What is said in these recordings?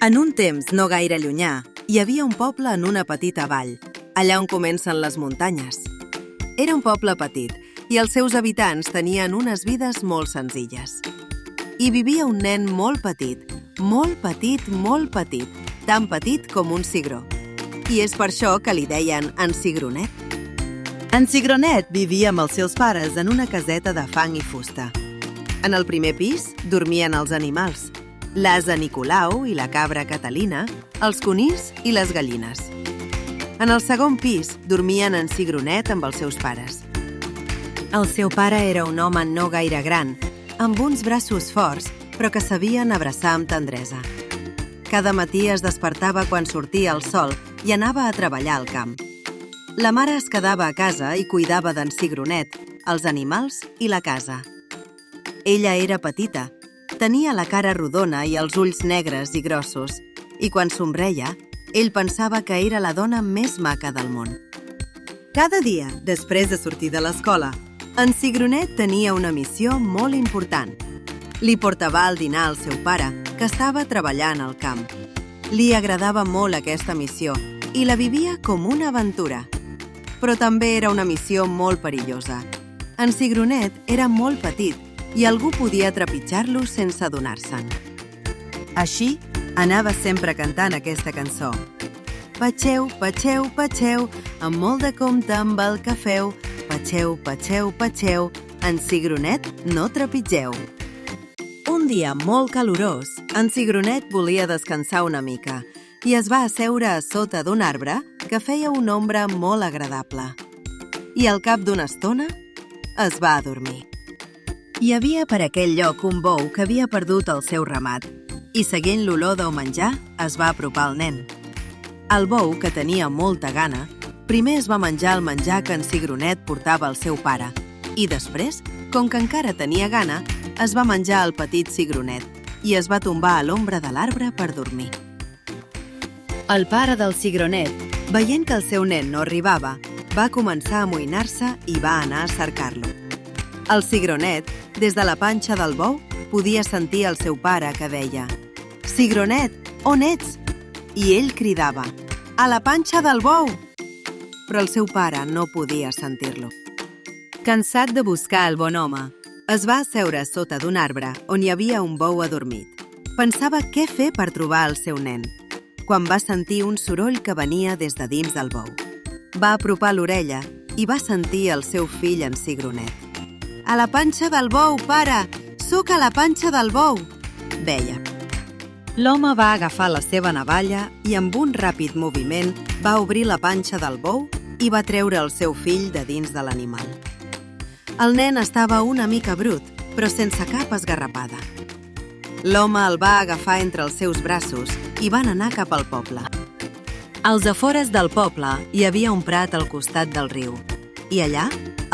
En un temps no gaire llunyà, hi havia un poble en una petita vall, allà on comencen les muntanyes. Era un poble petit i els seus habitants tenien unes vides molt senzilles. Hi vivia un nen molt petit, molt petit, molt petit, tan petit com un cigró. I és per això que li deien en Cigronet. En Cigronet vivia amb els seus pares en una caseta de fang i fusta. En el primer pis dormien els animals, l'ase Nicolau i la cabra Catalina, els conills i les gallines. En el segon pis dormien en Cigronet amb els seus pares. El seu pare era un home no gaire gran, amb uns braços forts, però que sabien abraçar amb tendresa. Cada matí es despertava quan sortia el sol i anava a treballar al camp. La mare es quedava a casa i cuidava d'en Cigronet, els animals i la casa. Ella era petita, tenia la cara rodona i els ulls negres i grossos, i quan somreia, ell pensava que era la dona més maca del món. Cada dia, després de sortir de l'escola, en Cigronet tenia una missió molt important. Li portava al dinar al seu pare, que estava treballant al camp. Li agradava molt aquesta missió i la vivia com una aventura. Però també era una missió molt perillosa. En Cigronet era molt petit i algú podia trepitjar-lo sense adonar-se'n. Així, anava sempre cantant aquesta cançó. Patxeu, patxeu, patxeu, amb molt de compte amb el que feu. Patxeu, patxeu, patxeu, en Cigronet no trepitgeu. Un dia molt calorós, en Cigronet volia descansar una mica i es va asseure a sota d'un arbre que feia una ombra molt agradable. I al cap d'una estona es va adormir. Hi havia per aquell lloc un bou que havia perdut el seu ramat i, seguint l'olor del menjar, es va apropar al nen. El bou, que tenia molta gana, primer es va menjar el menjar que en Cigronet portava al seu pare i després, com que encara tenia gana, es va menjar el petit Cigronet i es va tombar a l'ombra de l'arbre per dormir. El pare del Cigronet, veient que el seu nen no arribava, va començar a amoïnar-se i va anar a cercar-lo. El Cigronet, des de la panxa del bou, podia sentir el seu pare que deia «Cigronet, on ets?» I ell cridava «A la panxa del bou!» Però el seu pare no podia sentir-lo. Cansat de buscar el bon home, es va asseure sota d'un arbre on hi havia un bou adormit. Pensava què fer per trobar el seu nen, quan va sentir un soroll que venia des de dins del bou. Va apropar l'orella i va sentir el seu fill en Cigronet. «A la panxa del bou, pare! Soc a la panxa del bou!» deia. L'home va agafar la seva navalla i amb un ràpid moviment va obrir la panxa del bou i va treure el seu fill de dins de l'animal. El nen estava una mica brut, però sense cap esgarrapada. L'home el va agafar entre els seus braços i van anar cap al poble. Als afores del poble hi havia un prat al costat del riu i allà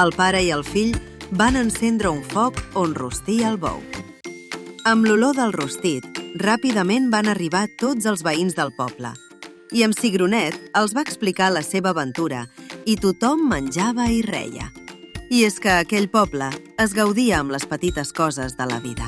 el pare i el fill van encendre un foc on rostia el bou. Amb l'olor del rostit, ràpidament van arribar tots els veïns del poble i amb Cigronet els va explicar la seva aventura i tothom menjava i reia. I és que aquell poble es gaudia amb les petites coses de la vida.